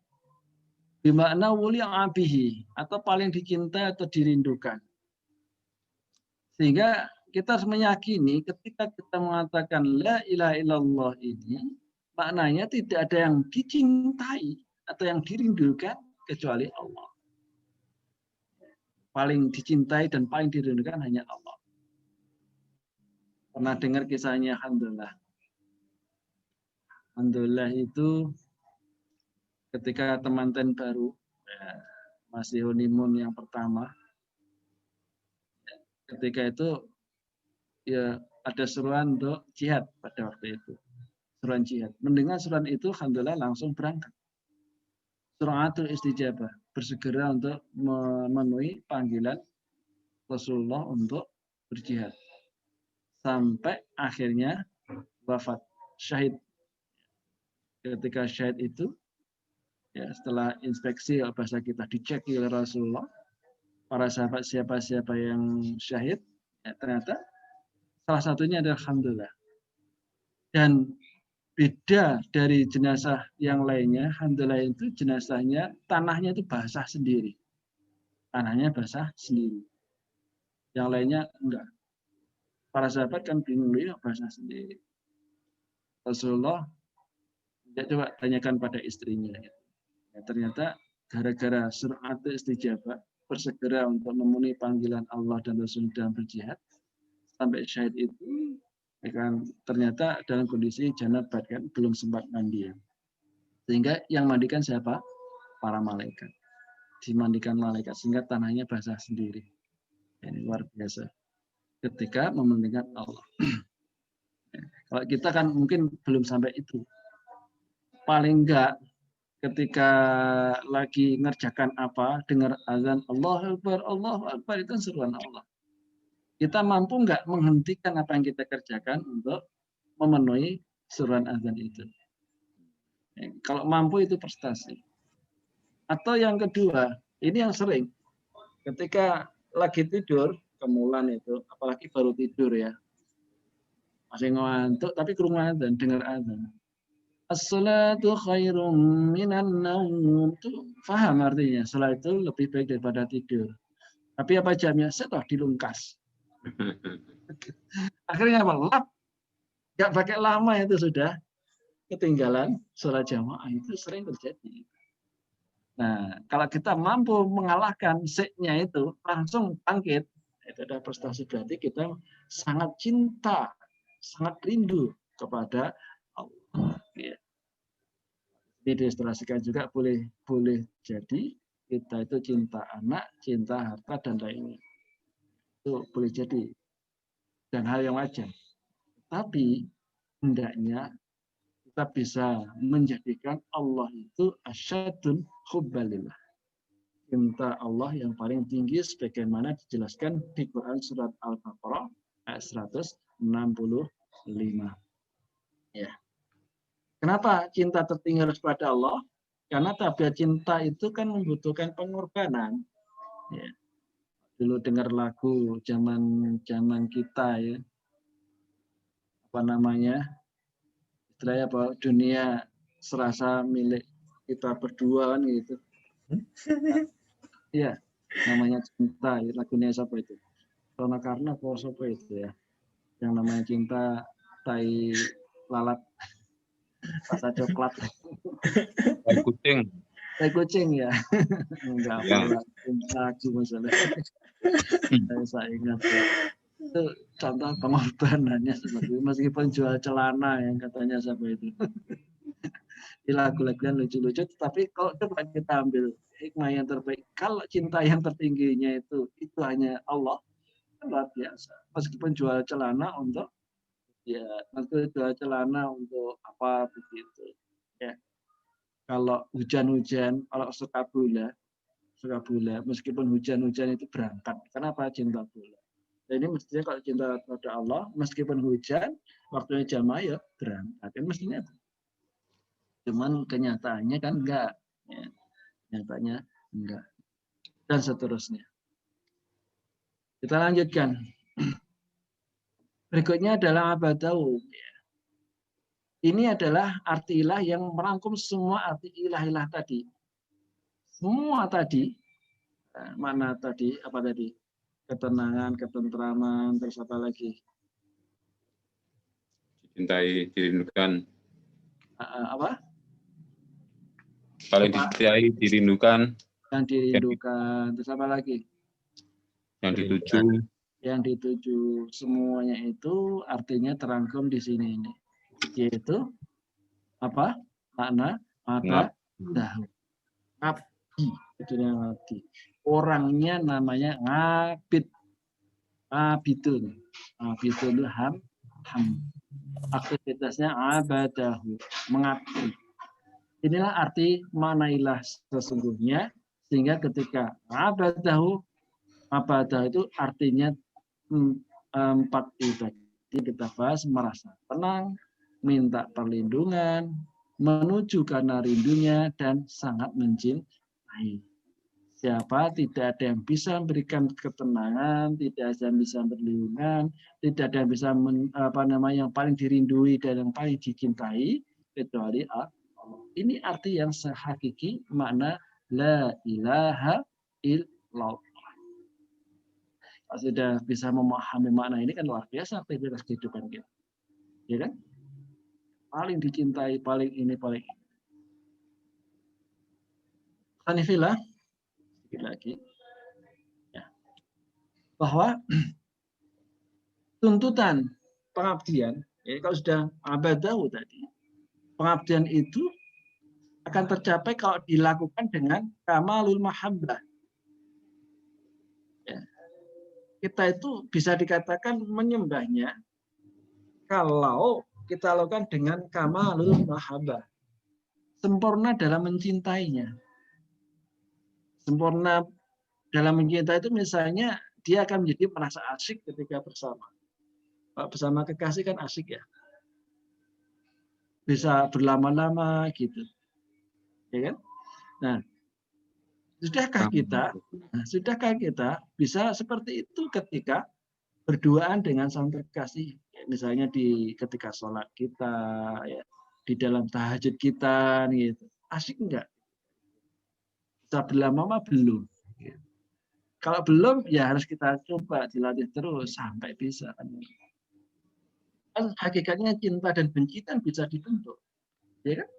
A: bermakna wuli abihi atau paling dicintai atau dirindukan. Sehingga kita harus meyakini ketika kita mengatakan la ilaha illallah ini maknanya tidak ada yang dicintai atau yang dirindukan kecuali Allah. Paling dicintai dan paling dirindukan hanya Allah. Pernah dengar kisahnya Hamdulillah. Hamdulillah itu ketika temanten baru, ya, masih honeymoon yang pertama, ketika itu ya ada seruan untuk jihad pada waktu itu. Seruan jihad. Mendengar seruan itu, alhamdulillah langsung berangkat. Suratul istijabah, bersegera untuk memenuhi panggilan Rasulullah untuk berjihad. Sampai akhirnya wafat, syahid. Ketika syahid itu, ya setelah inspeksi bahasa kita dicek oleh Rasulullah, para sahabat siapa-siapa yang syahid, ya, ternyata salah satunya adalah alhamdulillah. Dan beda dari jenazah yang lainnya, alhamdulillah itu jenazahnya, tanahnya itu basah sendiri. Tanahnya basah sendiri. Yang lainnya enggak. Para sahabat kan bingung, ya basah sendiri. Rasulullah Ya, coba tanyakan pada istrinya. Ya, ternyata gara-gara surat istijabah, bersegera untuk memenuhi panggilan Allah dan Rasul dalam berjihad, sampai syahid itu, ya kan, ternyata dalam kondisi janabat kan, belum sempat mandi. Sehingga yang mandikan siapa? Para malaikat. Dimandikan malaikat sehingga tanahnya basah sendiri. Ini luar biasa. Ketika mementingkan Allah. Kalau kita kan mungkin belum sampai itu. Paling enggak ketika lagi ngerjakan apa, dengar azan Allahu Akbar itu seruan Allah. Kita mampu enggak menghentikan apa yang kita kerjakan untuk memenuhi seruan azan itu. Kalau mampu itu prestasi. Atau yang kedua, ini yang sering. Ketika lagi tidur, kemulan itu, apalagi baru tidur ya. Masih ngantuk tapi kerungu azan, dengar azan. As-salatu khairum minan naum. Itu paham artinya. Salat itu lebih baik daripada tidur. Tapi apa jamnya? Setelah dilungkas. Akhirnya apa? Lap. Gak pakai lama itu sudah ketinggalan sholat jamaah. Itu sering terjadi. Nah, kalau kita mampu mengalahkan seknya itu, langsung bangkit. Itu ada prestasi, berarti kita sangat cinta, sangat rindu kepada Allah. Ya. Ini diilustrasikan juga boleh jadi kita itu cinta anak, cinta harta dan lainnya. Itu boleh jadi dan hal yang wajar. Tapi hendaknya kita bisa menjadikan Allah itu asyadun hubbalillah. Cinta Allah yang paling tinggi sebagaimana dijelaskan di Quran surat Al-Baqarah ayat 165. Ya. Kenapa cinta tertinggi harus pada Allah? Karena tabiat cinta itu kan membutuhkan pengorbanan. Ya. Dulu dengar lagu zaman kita ya, apa namanya, istilahnya apa, dunia serasa milik kita berdua kan gitu. Iya, namanya cinta. Lagunya siapa itu? Rona Karna atau siapa itu ya? Yang namanya cinta tai lalat rasa coklat.
D: Tai kucing.
A: Tai kucing ya. Enggak apa lagu masalah. Saya ingat ya. Itu contoh pengorbanannya seperti meskipun jual celana yang katanya siapa itu. Di lagu-lagu yang lucu-lucu, tapi kalau coba kita ambil hikmah yang terbaik, kalau cinta yang tertingginya itu hanya Allah, luar biasa. Meskipun jual celana untuk ya, meskipun jual celana untuk apa begitu. Ya. Kalau hujan-hujan, kalau suka bola, meskipun hujan-hujan itu berangkat. Kenapa? Cinta bola. Dan ini mestinya kalau cinta pada Allah, meskipun hujan, waktunya jamaah ya berangkat. Kan mestinya. Cuman kenyataannya kan enggak. Ya. Nyatanya enggak. Dan seterusnya. Kita lanjutkan. Berikutnya adalah abadahu. Ini adalah arti ilah yang merangkum semua arti ilah-ilah tadi. Semua tadi, mana tadi, apa tadi? Ketenangan, ketentraman, terus apa lagi?
D: Dicintai, dirindukan.
A: Apa?
D: Paling dicintai, dirindukan.
A: Yang dirindukan, terus apa lagi?
D: Yang dituju.
A: Yang dituju, semuanya itu artinya terangkum di sini ini. Yaitu apa? Makna abadahu. Abdi, itu yang abdi. Orangnya namanya abid. Abidun. Abidun ham. Aktivitasnya abadahu, mengabdi. Inilah arti makna ilah sesungguhnya, sehingga ketika abadahu itu artinya 4 itu kita bahas: merasa tenang, minta perlindungan, menuju karena rindunya, dan sangat mencintai. Siapa? Tidak ada yang bisa memberikan ketenangan, tidak ada yang bisa perlindungan, tidak ada yang bisa yang paling dirindui dan yang paling dicintai kecuali Allah. Ini arti yang sehakiki makna la ilaha illallah. Kalau sudah bisa memahami makna ini kan luar biasa aktivitas kehidupan kita. Ya kan? paling dicintai, paling ini, paling ini. Hanifillah, sedikit lagi, ya, bahwa tuntutan pengabdian, ya, kalau sudah abadahu tadi, pengabdian itu akan tercapai kalau dilakukan dengan kamalul mahabbah. Ya. Kita itu bisa dikatakan menyembahnya kalau kita lakukan dengan kamalul mahabbah. Sempurna dalam mencintainya. Sempurna dalam mencintai itu misalnya dia akan menjadi merasa asyik ketika bersama. Kalau bersama kekasih kan asyik ya. Bisa berlama-lama gitu. Ya kan? Nah, sudahkah kita bisa seperti itu ketika berduaan dengan sang kekasih? Ya, misalnya ketika sholat kita, ya, di dalam tahajud kita, gitu. Asyik enggak? Bisa berlama-lama belum? Gitu. Kalau belum, ya harus kita coba dilatih terus sampai bisa. Kan hakikatnya cinta dan benci kan bisa dibentuk, ya kan?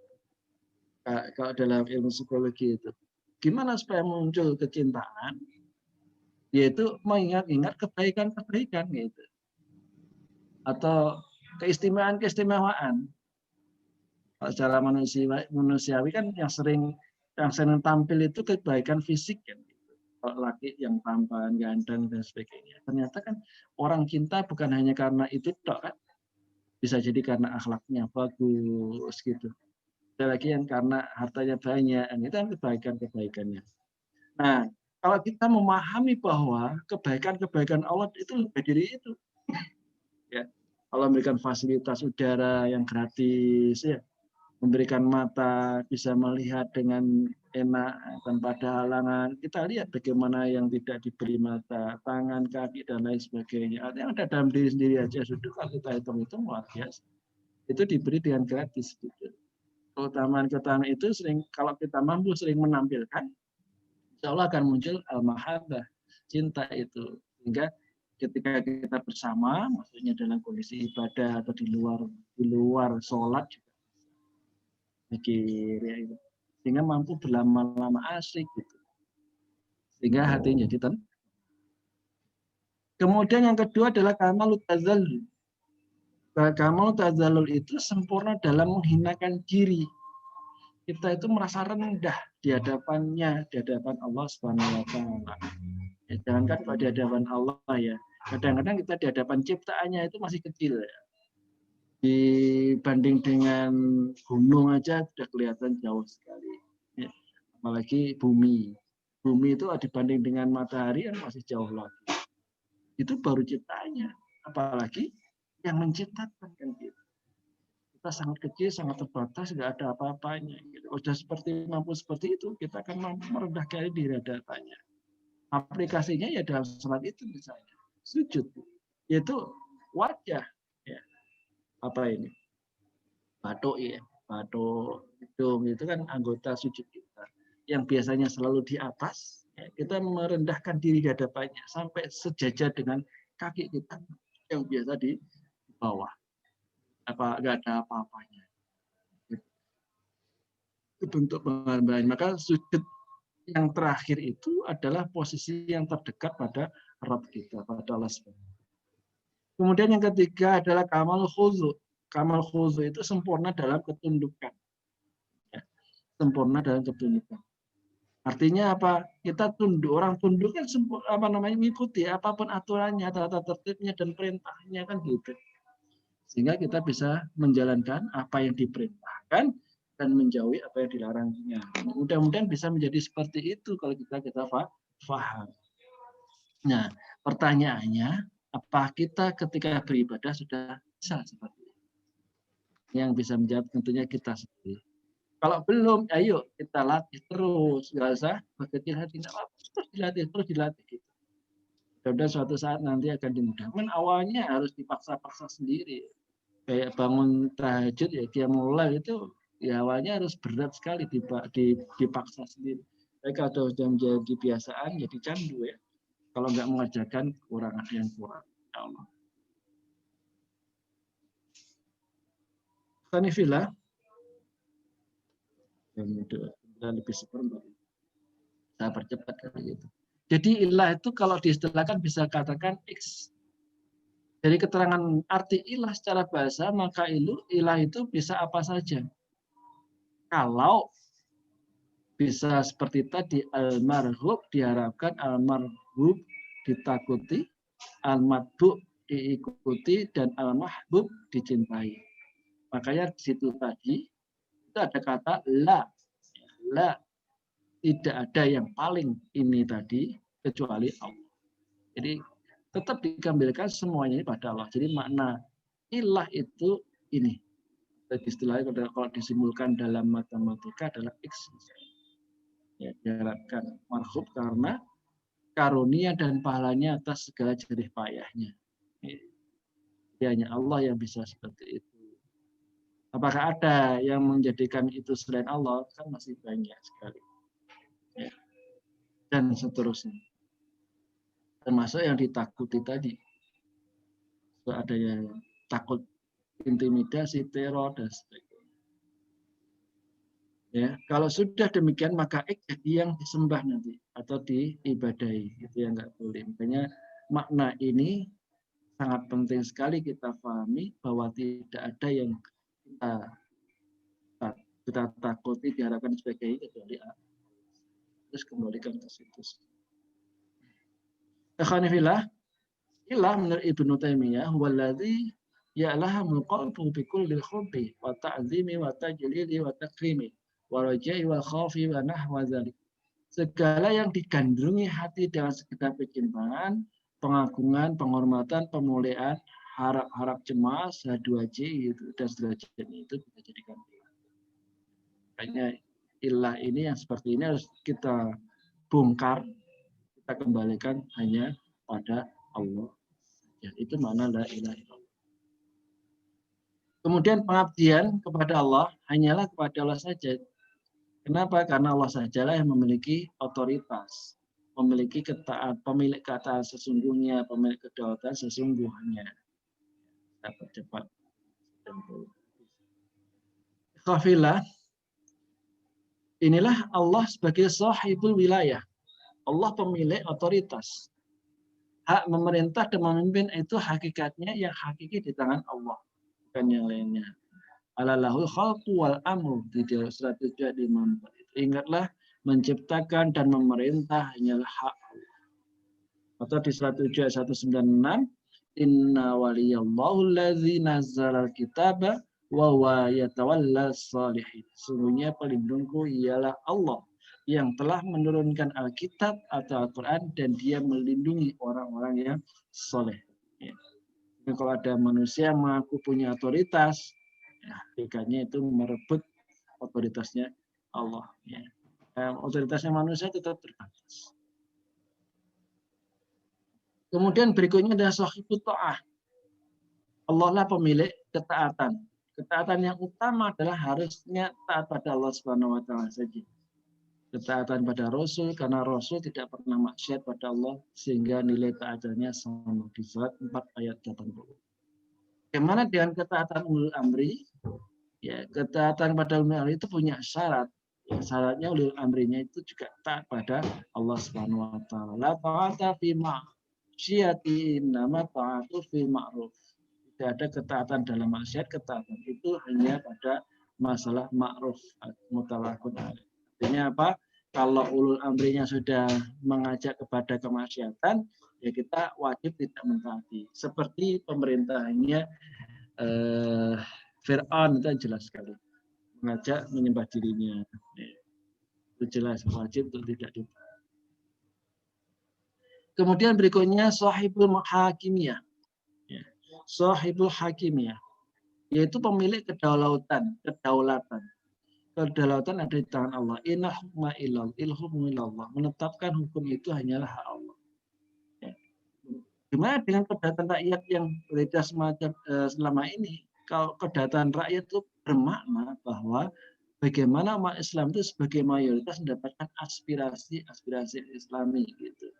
A: Kalau dalam ilmu psikologi itu, gimana supaya muncul kecintaan? Yaitu mengingat-ingat kebaikan-kebaikan gitu, atau keistimewaan-keistimewaan. Kalau secara manusiawi kan yang sering tampil itu kebaikan fisik kan. Kalau laki yang tampan, ganteng dan sebagainya. Ternyata kan orang cinta bukan hanya karena itu tok kan. Bisa jadi karena akhlaknya bagus gitu. Ada lagi yang karena hartanya banyak, itu kan kebaikan-kebaikannya. Nah, kalau kita memahami bahwa kebaikan-kebaikan Allah itu lebih dari itu, ya, Allah memberikan fasilitas udara yang gratis, ya, memberikan mata bisa melihat dengan enak tanpa ada halangan. Kita lihat bagaimana yang tidak diberi mata, tangan, kaki dan lain sebagainya. Yang ada dalam diri sendiri aja sudah kalau kita hitung-hitung luar biasa. Itu diberi dengan gratis gitu. Keutamaan-keutamaan itu sering kalau kita mampu sering menampilkan, insya Allah akan muncul al-mahabbah, cinta itu. Sehingga ketika kita bersama, maksudnya dalam kondisi ibadah atau di luar sholat juga mikir ya itu. Sehingga mampu berlama-lama asik gitu. Sehingga hatinya jadi tenang. Kemudian yang kedua adalah kamalul tazallul. Kamalul tazallul itu sempurna dalam menghinakan diri. Kita itu merasa rendah di hadapannya, di hadapan Allah Subhanahu wa taala. Ya, jangankan pada di hadapan Allah ya. Kadang-kadang kita di hadapan ciptaannya itu masih kecil ya. Dibanding dengan gunung aja sudah kelihatan jauh sekali. Ya. Apalagi bumi. Bumi itu dibanding dengan matahari kan masih jauh lagi. Itu baru ciptaannya. Apalagi yang menciptakan kan gitu. Kita sangat kecil, sangat terbatas, nggak ada apa-apanya. Gitu. Udah mampu seperti itu, kita akan mampu merendahkan diri hadapannya. Aplikasinya ya dalam sholat itu misalnya, sujud, yaitu wajah, ya. Apa ini? Batuk ya, batuk, hidung itu kan anggota sujud kita. Yang biasanya selalu di atas, ya, kita merendahkan diri di hadapannya sampai sejajar dengan kaki kita yang biasa di bawah. Nggak ada apa-apanya. Itu bentuk pengambilan. Maka sujud yang terakhir itu adalah posisi yang terdekat pada Rabb kita, pada Allah SWT. Kemudian yang ketiga adalah kamal khuzu. Kamal khuzu itu sempurna dalam ketundukan. Ya, sempurna dalam ketundukan. Artinya apa? Kita tunduk. Orang tunduk kan mengikuti apapun aturannya, tata tertibnya dan perintahnya kan gitu. Sehingga kita bisa menjalankan apa yang diperintahkan dan menjauhi apa yang dilarangnya. Mudah-mudahan bisa menjadi seperti itu kalau kita paham. Nah, pertanyaannya, apa kita ketika beribadah sudah bisa seperti itu? Yang bisa menjawab tentunya kita sendiri. Kalau belum, ayo kita latih terus. Nggak usah berkecil hati. Terus dilatih. Gitu. Mudah-mudahan suatu saat nanti akan dimudahkan. Awalnya harus dipaksa-paksa sendiri. Kayak bangun tahajud ya dia mulai itu ya awalnya harus berat sekali dipaksa sendiri. Tapi kalau sudah menjadi kebiasaan jadi candu ya. Kalau nggak mengerjakan kurang ada yang kurang. Ya Allah. Sanifillah. Dan lebih seperempat. Saya percepat kali gitu. Jadi ilah itu kalau diistilahkan bisa katakan X. Dari keterangan arti ilah secara bahasa, maka ilah itu bisa apa saja. Kalau bisa seperti tadi, al-marhub diharapkan, al-marhub ditakuti, al-matbu diikuti, dan al-mahbub dicintai. Makanya di situ tadi, itu ada kata la. La, tidak ada yang paling ini tadi, kecuali Allah. Jadi tetap digambarkan semuanya ini pada Allah. Jadi makna ilah itu ini. Istilahnya kalau disimbolkan dalam matematika adalah X. Ya, diharapkan marhub karena karunia dan pahalanya atas segala jerih payahnya. Hanya Allah yang bisa seperti itu. Apakah ada yang menjadikan itu selain Allah? Kan masih banyak sekali. Ya. Dan seterusnya. Termasuk yang ditakuti tadi. So, ada yang takut intimidasi, teror, dan sebagainya. Ya, kalau sudah demikian maka jadi yang disembah nanti atau diibadahi, itu yang nggak boleh. Makanya makna ini sangat penting sekali kita pahami bahwa tidak ada yang kita takuti diharapkan sebagai kecuali Allah. Terus kembalikan ke situ. Ikhwanifillah, ilah menurut Ibnu Taimiyah waladzi ya'lahamul qalbu bi kulli khubbi wa ta'zimi wa tajlili wa takrimi wa raja'i wa khaufi wa nahwa dzalik. Segala yang digandrungi hati dengan segenap kecintaan, pengagungan, penghormatan, pemuliaan, harap-harap cemas, H2J itu dan seterusnya itu kita jadikan ilah. Makanya ilah ini yang seperti ini harus kita bongkar, kita kembalikan hanya pada Allah. Ya, itu mana la ilaha illallah. Kemudian pengabdian kepada Allah hanyalah kepada Allah saja. Kenapa? Karena Allah sajalah yang memiliki otoritas, memiliki pemilik kata sesungguhnya, pemilik kedaulatan sesungguhnya. Dapat cepat. Khafilah. Inilah Allah sebagai sahibul wilayah. Allah pemilik otoritas. Hak memerintah dan memimpin itu hakikatnya yang hakiki di tangan Allah. Bukan yang lainnya. Alalahul khalqu wal amru di surat 7 di Imam. Ingatlah menciptakan dan memerintah hanyalah hak Allah. Atau di surat 7 ayat 196, inna waliyallahu allazi nazzalal kitaba wa huwa yatawallas shalihin. Sungguhnya pelindungku ialah Allah yang telah menurunkan Alkitab atau Al-Quran dan dia melindungi orang-orang yang soleh. Ya. Kalau ada manusia yang mengaku punya otoritas, ya, hakikatnya itu merebut otoritasnya Allah. Ya. Otoritasnya manusia tetap terbatas. Kemudian berikutnya adalah sahibut ta'ah. Allah lah pemilik ketaatan. Ketaatan yang utama adalah harusnya taat pada Allah Subhanahu wa taala saja. Ketaatan pada Rasul karena Rasul tidak pernah maksiat pada Allah sehingga nilai taatannya sama di surat 4 ayat 80. Bagaimana dengan ketaatan ulul amri? Ya, ketaatan pada ulul amri itu punya syarat. Ya, syaratnya ulul amrinya itu juga taat pada Allah Subhanahu wa taala. La ta'ata fi ma'syiati innama ta'atu fi ma'ruf. Tidak ada ketaatan dalam maksiat, ketaatan itu hanya pada masalah ma'ruf mutalakun alaih. Artinya apa? Kalau ulul amrinya sudah mengajak kepada kemaksiatan, ya kita wajib tidak mentaati. Seperti pemerintahnya Fir'aun itu jelas sekali. Mengajak menyembah dirinya. Itu jelas wajib untuk tidak ditaati. Kemudian berikutnya sahibul hakimiyah. Ya. Sahibul hakimiyah. Yaitu pemilik kedaulatan. Kedaulatan ada di tangan Allah. Inna hukma ilhukmu ilallah. Menetapkan hukum itu hanyalah hak Allah. Ya. Gimana dengan kedaulatan rakyat yang beredar semacam selama ini? Kalau kedaulatan rakyat itu bermakna bahwa bagaimana umat Islam itu sebagai mayoritas mendapatkan aspirasi Islami gitu.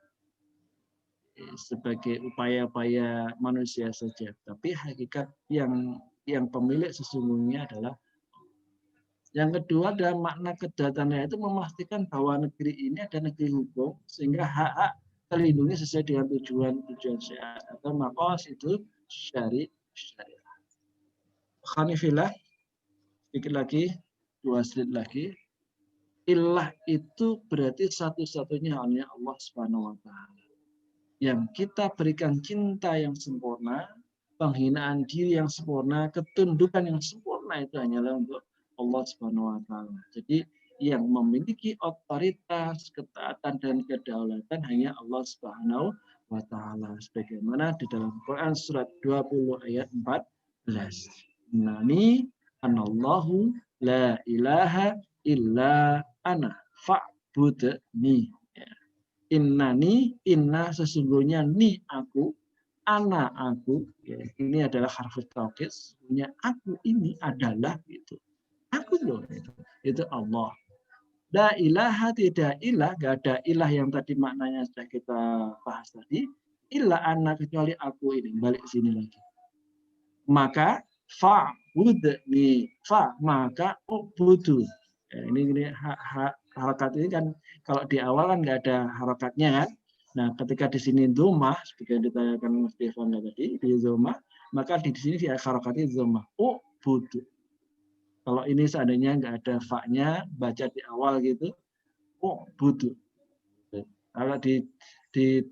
A: Sebagai upaya-upaya manusia saja. Tapi hakikat yang yang pemilik sesungguhnya adalah. Yang kedua adalah makna kedaulatannya itu memastikan bahwa negeri ini ada negeri hukum sehingga hak-hak terlindungi sesuai dengan tujuan syariat atau maqasidul syariah. Khanifillah, sedikit lagi, 2 slide lagi. Ilah itu berarti satu-satunya hanya Allah Subhanahu wa taala. Yang kita berikan cinta yang sempurna, penghinaan diri yang sempurna, ketundukan yang sempurna itu hanyalah untuk Allah Subhanahu wa taala. Jadi yang memiliki otoritas, ketaatan dan kedaulatan hanya Allah Subhanahu wa taala. Sebagaimana di dalam Quran surat 20 ayat 14. Innani anallahu la ilaha illa ana fa'budni. Innani, inna sesungguhnya ni aku, ana aku, ya, ini adalah harfut taukid, sesungguhnya aku ini adalah gitu. Aku loh itu Allah. La ilaha tidak ilah, gak ada ilah yang tadi maknanya sudah kita bahas tadi. Illa ana kecuali aku ini, balik sini lagi. Maka fa'budni, maka ubudu. Ya, ini harakat ini kan kalau di awal kan nggak ada harakatnya kan. Nah, ketika di sini dhamma seperti yang ditanyakan Mas Devan tadi di dhamma, maka di sini dia harakatnya dhamma. Ubudu. Kalau ini seandainya nggak ada fa-nya, baca di awal gitu, ubudu. Kalau di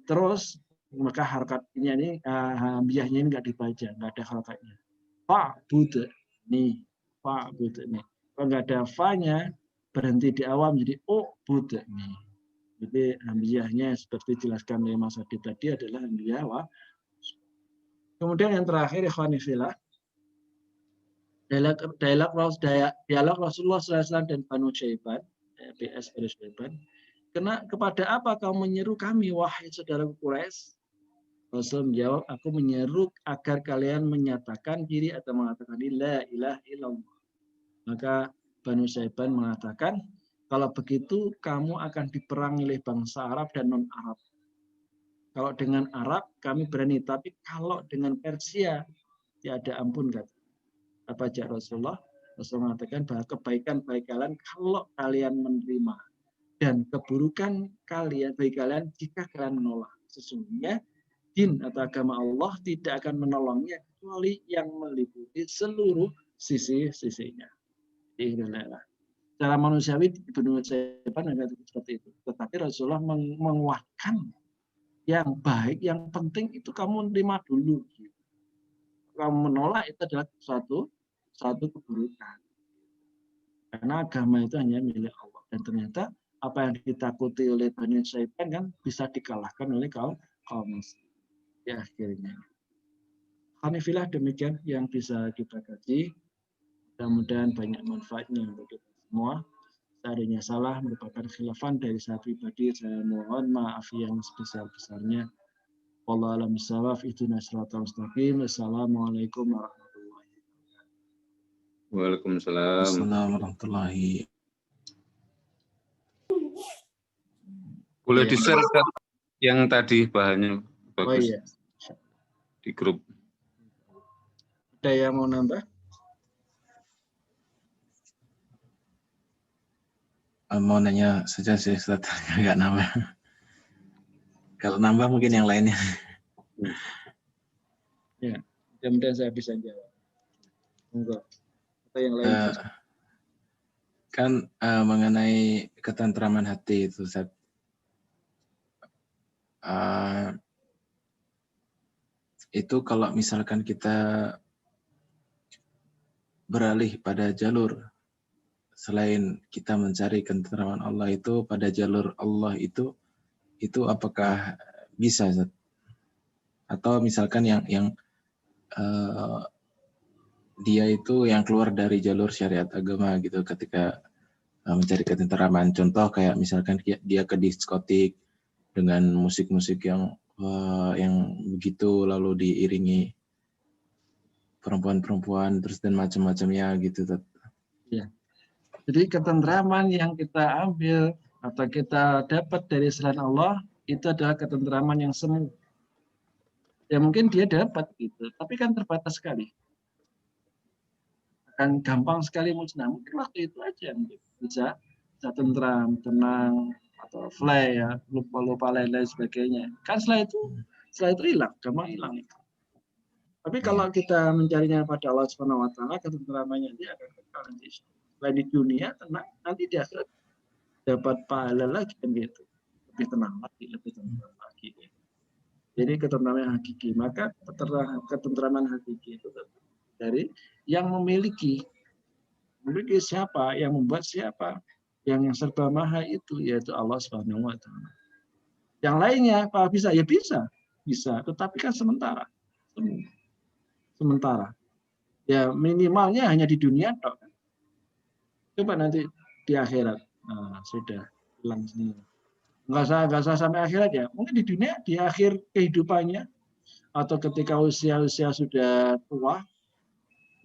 A: terus maka harakatnya ini hamzahnya ini nggak dibaca, nggak ada harakatnya. Fa'bud nih, fa'bud nih. Kalau nggak ada fa-nya, berhenti di awal menjadi ubud nih. Jadi hamzahnya seperti dijelaskan oleh Mas Adi tadi adalah hamzah wa. Kemudian yang terakhir ikhwani fillah, dialog Rasulullah SAW dan Banu Syaiban, BS Banu Syaiban. Kepada apa kau menyeru kami wahai saudara Quraisy? Rasul menjawab, aku menyeru agar kalian menyatakan diri atau mengatakan la ilaha illallah. Maka Banu Syaiban mengatakan, kalau begitu kamu akan diperangi oleh bangsa Arab dan non-Arab. Kalau dengan Arab kami berani, tapi kalau dengan Persia tiada ampun kata. Apa aja Rasulullah? Rasul mengatakan bahwa kebaikan bagi kalian kalau kalian menerima dan keburukan kalian bagi kalian jika kalian menolak. Sesungguhnya din atau agama Allah tidak akan menolongnya kecuali yang meliputi seluruh sisi-sisinya. Secara manusiawi Ibnu Syaiban seperti itu. Tetapi Rasulullah menguatkan yang baik, yang penting itu kamu terima dulu. Kamu menolak itu adalah suatu keburukan. Karena agama itu hanya milik Allah. Dan ternyata apa yang ditakuti oleh Bani Syaiban kan bisa dikalahkan oleh kaum muslim. Ya akhirnya. Hanifillah demikian yang bisa kita kaji. Mudah-mudahan banyak manfaatnya untuk kita semua. Seandainya salah merupakan khilafan dari saya pribadi, saya mohon maaf yang sebesar-besarnya. Wallahu a'lam bishawab. Ihdinas siratal mustaqim. Assalamualaikum warahmatullahi wabarakatuh.
D: Waalaikumsalam.
B: Warahmatullahi.
D: Boleh di-share yang tadi bahannya bagus.
A: Oh iya.
D: Di grup.
A: Ada yang mau nambah?
B: Mau nanya saja sih, Ustaz. Nggak nambah. Kalau nambah mungkin yang lainnya.
A: Ya, mudah-mudahan saya bisa jawab. Enggak. Atau yang lain?
B: Kan mengenai ketentraman hati itu, Ustaz. Itu kalau misalkan kita beralih pada jalur selain kita mencari ketentraman Allah itu pada jalur Allah itu apakah bisa, Ustaz? Atau misalkan yang dia itu yang keluar dari jalur syariat agama gitu ketika mencari ketentraman. Contoh kayak misalkan dia ke diskotik dengan musik-musik yang begitu lalu diiringi perempuan-perempuan terus dan macam-macamnya gitu.
A: Ya. Jadi ketentraman yang kita ambil atau kita dapat dari selain Allah itu adalah ketentraman yang semu. Ya mungkin dia dapat gitu, tapi kan terbatas sekali. kan gampang sekali musnah. Mungkin waktu itu aja bisa tentram, tenang, atau fly ya, lupa lain-lain sebagainya. Kan setelah itu hilang, gampang hilang. Tapi kalau kita mencarinya pada Allah Subhanahu wa taala, ketentramannya dia akan kekal nanti. Selain di dunia tenang, nanti di akhirat dapat pahala lagi kan gitu. Lebih tenang lagi, lebih tenang lagi. Jadi ketentraman hakiki, maka ketentraman hakiki itu dari yang memiliki siapa, yang membuat siapa, yang serba maha itu yaitu Allah Subhanahu wa taala. Yang lainnya apa bisa? Ya bisa, tetapi kan sementara. Ya minimalnya hanya di dunia tok. Coba nanti di akhirat, nah, sudah hilang semua. Nggak usah sampai akhirat ya. Mungkin di dunia, di akhir kehidupannya atau ketika usia sudah tua,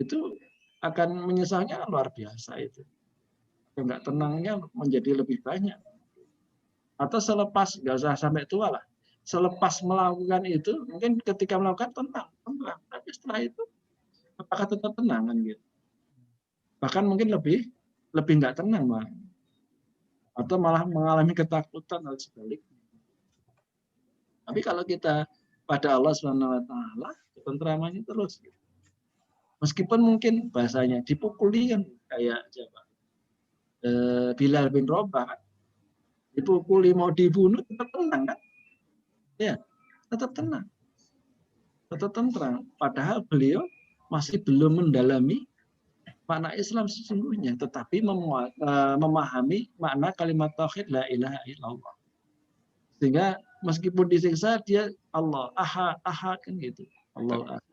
A: itu akan menyesalnya luar biasa itu. Nggak tenangnya menjadi lebih banyak. Atau selepas, nggak usah sampai tua lah. Selepas melakukan itu, mungkin ketika melakukan tenang. Tapi setelah itu, apakah tetap tenang kan gitu? Bahkan mungkin lebih nggak tenang malah. Atau malah mengalami ketakutan atau sebaliknya. Tapi kalau kita pada Allah SWT, ketentramannya terus. Gitu. Meskipun mungkin bahasanya dipukuli kan kayak siapa? Bilal bin Rabah kan? Dipukuli mau dibunuh tetap tenang kan? Ya, tetap tenang. Tetap tenang. Padahal beliau masih belum mendalami makna Islam sesungguhnya, tetapi memahami makna kalimat tauhid la ilaha illallah. Sehingga meskipun disiksa dia Allah ahad kan gitu. Allah ahad.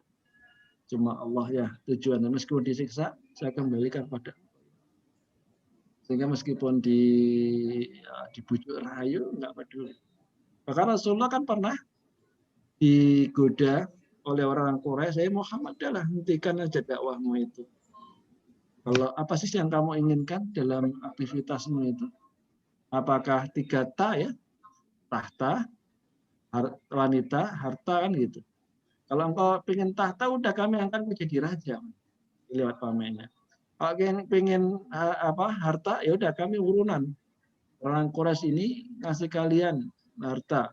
A: Cuma Allah ya tujuannya, meskipun disiksa saya kembalikan pada. Sehingga meskipun dibujuk rayu nggak peduli. Bahkan Rasulullah kan pernah digoda oleh orang Quraisy, Muhammad adalah hentikan aja dakwahmu itu. Kalau apa sih yang kamu inginkan dalam aktivitasmu itu? Apakah 3 ta ya? Tahta, wanita, harta kan gitu. Kalau engkau pengen tahta, udah kami angkat menjadi raja lewat pamannya. Kalau pengen harta, ya udah kami urunan. Orang Quraisy ini ngasih kalian harta.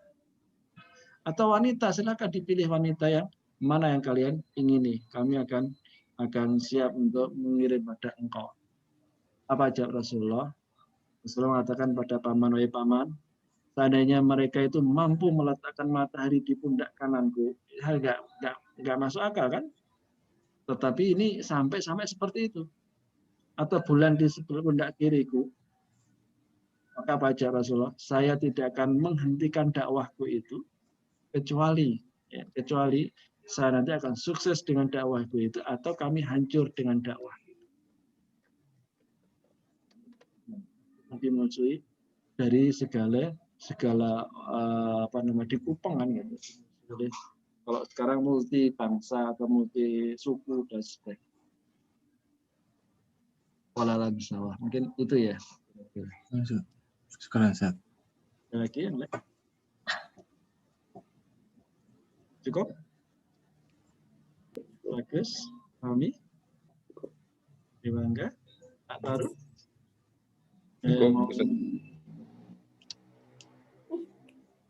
A: Atau wanita, silakan dipilih wanita yang mana yang kalian ingini. Kami akan siap untuk mengirim pada engkau. Apa jawab Rasulullah? Rasulullah mengatakan pada paman, wahai paman, seandainya mereka itu mampu meletakkan matahari di pundak kananku, hal nggak masuk akal kan? Tetapi ini sampai seperti itu. Atau bulan di sebelah pundak kiriku, maka baca Rasulullah, saya tidak akan menghentikan dakwahku itu kecuali saya nanti akan sukses dengan dakwahku itu atau kami hancur dengan dakwah. Dimusuhi dari segala dikupang kan gitu. Jadi kalau sekarang multi bangsa atau multi suku dan sebagainya. Walalah bisawah. Mungkin itu ya.
B: Sekarang saat.
A: Lagi yang lain. Cukup? Bagus. Kami? Bangga? Tak taruh?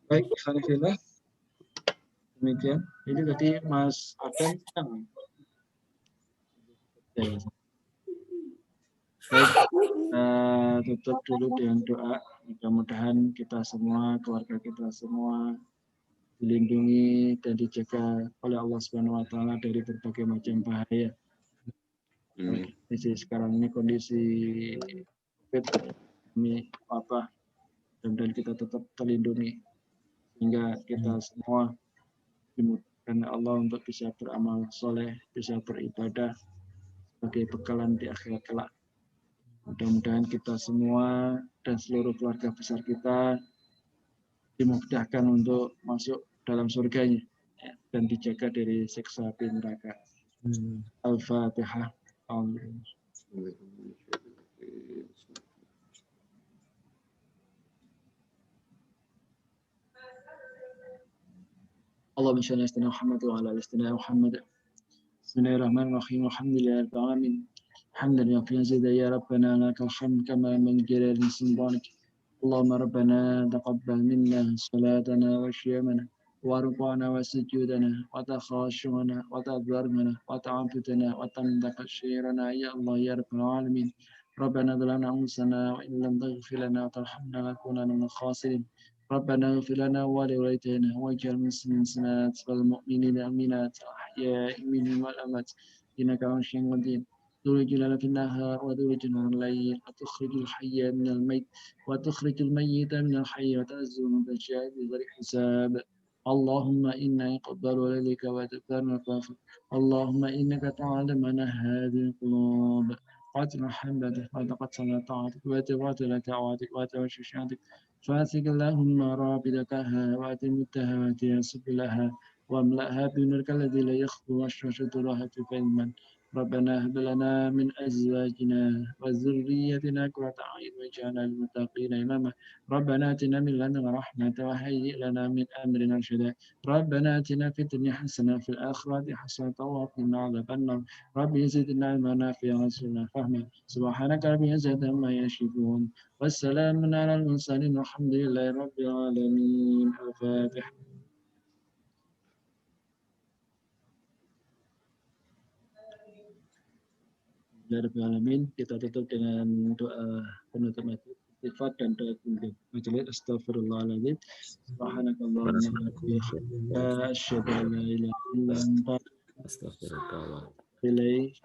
A: Baik, alhamdulillah. Demikian. Ini tadi Mas Adam kan. Baik, tutup dulu dengan doa. Mudah-mudahan kita semua, keluarga kita semua dilindungi dan dijaga oleh Allah Subhanahu wa taala dari berbagai macam bahaya. Kondisi sekarang ini kondisi COVID ini apa, dan kita tetap terlindungi sehingga kita semua dimudahkan Allah untuk bisa beramal soleh, bisa beribadah sebagai bekalan di akhirat kelak. Mudah-mudahan kita semua dan seluruh keluarga besar kita dimudahkan untuk masuk dalam surganya dan dijaga dari siksa api neraka. Al-Fatihah. Allahumma shalli ala Muhammad wa ala ali Muhammad. Bismillahirrahmanirrahim. Alhamdulillahirabbil alamin. حمدا يغفي زيدا يا ربنا لك الحمد كما من جلال سلطانك. اللهم ربنا تقبل منا صلاتنا وصيامنا وركوعنا وسجودنا وتخاشعنا وتضرعنا وتعبدنا وتقشيرنا يا الله يا رب العالمين. ربنا ظلمنا أنفسنا وإن لم تغفر لنا وترحمنا لنكونن من الخاسرين. ربنا اغفر لنا ولوالدينا واجعل المسلمين والمؤمنين والمؤمنات الأحياء منهم والأموات إنك على شيء قدير. تولج الليل في النهار وتولج النهار الليل وتخرج الحي من الميت وتخرج الميت من الحي وتنزل من تشاء بغير حساب. اللهم إنا نقبل إليك وتذكرنا الكافر. اللهم إنك تعلم أن هذه القلوب قد محبتك وتقتل طاعتك وتبعتل دعواتك وتوششاتك فاسق اللهم رابطتها وأتم التهواتها سبلها واملأها بنورك الذي لا يخفو وشرها في علما. ربنا هب لنا من أزواجنا وذريتنا قرة أعين واجعلنا للمتقين إماما. ربنا آتنا من لدنك رحمة وهيئ لنا من أمرنا رشدا. ربنا آتنا في الدنيا حسنة وفي الآخرة حسنة وقنا عذاب النار. رب زدنا علما نافعا وزدنا فهما. سبحانك رب العزة عما يصفون والسلام على المرسلين والحمد لله رب العالمين. الفاتحة. Alamin. Kita tutup dengan doa penutup majelis, istighfar dan doa kunjung majelis. Astagfirullahaladzim. Subhanakallahumma wa bihamdika asyhadu an la ilaha illa anta
E: Astagfirullah.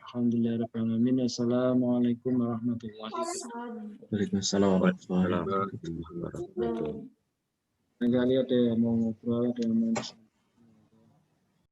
A: Alhamdulillahirabbil alamin. Assalamualaikum warahmatullahi wabarakatuh.
B: Waalaikumsalam warahmatullahi
E: Assalamualaikum warahmatullahi wabarakatuh.
A: Ada yang mau ngobrol, ada yang mau